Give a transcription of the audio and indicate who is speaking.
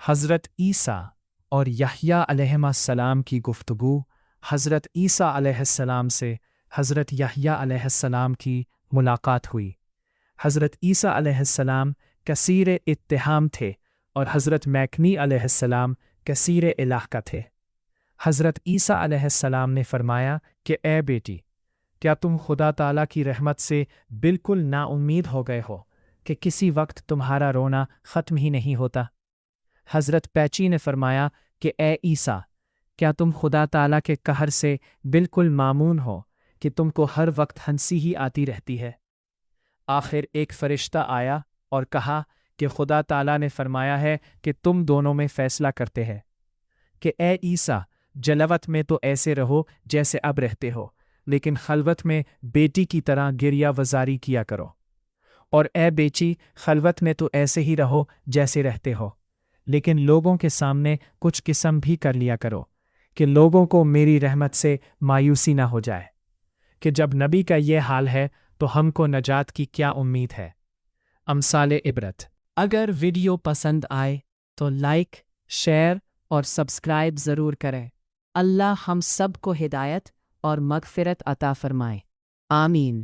Speaker 1: حضرت عیسیٰ اور یحییٰ علیہما السلام کی گفتگو۔ حضرت عیسیٰ علیہ السلام سے حضرت یحییٰ علیہ السلام کی ملاقات ہوئی۔ حضرت عیسیٰ علیہ السلام کثیر اتہام تھے اور حضرت میکنی علیہ السلام کثیر الحاق تھے۔ حضرت عیسیٰ علیہ السلام نے فرمایا کہ اے بیٹی، کیا تم خدا تعالیٰ کی رحمت سے بالکل نا امید ہو گئے ہو کہ کسی وقت تمہارا رونا ختم ہی نہیں ہوتا؟ حضرت پیچی نے فرمایا کہ اے عیسیٰ، کیا تم خدا تعالیٰ کے قہر سے بالکل مامون ہو کہ تم کو ہر وقت ہنسی ہی آتی رہتی ہے؟ آخر ایک فرشتہ آیا اور کہا کہ خدا تعالیٰ نے فرمایا ہے کہ تم دونوں میں فیصلہ کرتے ہیں کہ اے عیسیٰ، جلوت میں تو ایسے رہو جیسے اب رہتے ہو، لیکن خلوت میں بیٹی کی طرح گریہ وزاری کیا کرو، اور اے بیٹی، خلوت میں تو ایسے ہی رہو جیسے رہتے ہو، لیکن لوگوں کے سامنے کچھ قسم بھی کر لیا کرو کہ لوگوں کو میری رحمت سے مایوسی نہ ہو جائے، کہ جب نبی کا یہ حال ہے تو ہم کو نجات کی کیا امید ہے؟ امثال عبرت۔ اگر ویڈیو پسند آئے تو لائک، شیئر اور سبسکرائب ضرور کریں۔ اللہ ہم سب کو ہدایت اور مغفرت عطا فرمائے، آمین۔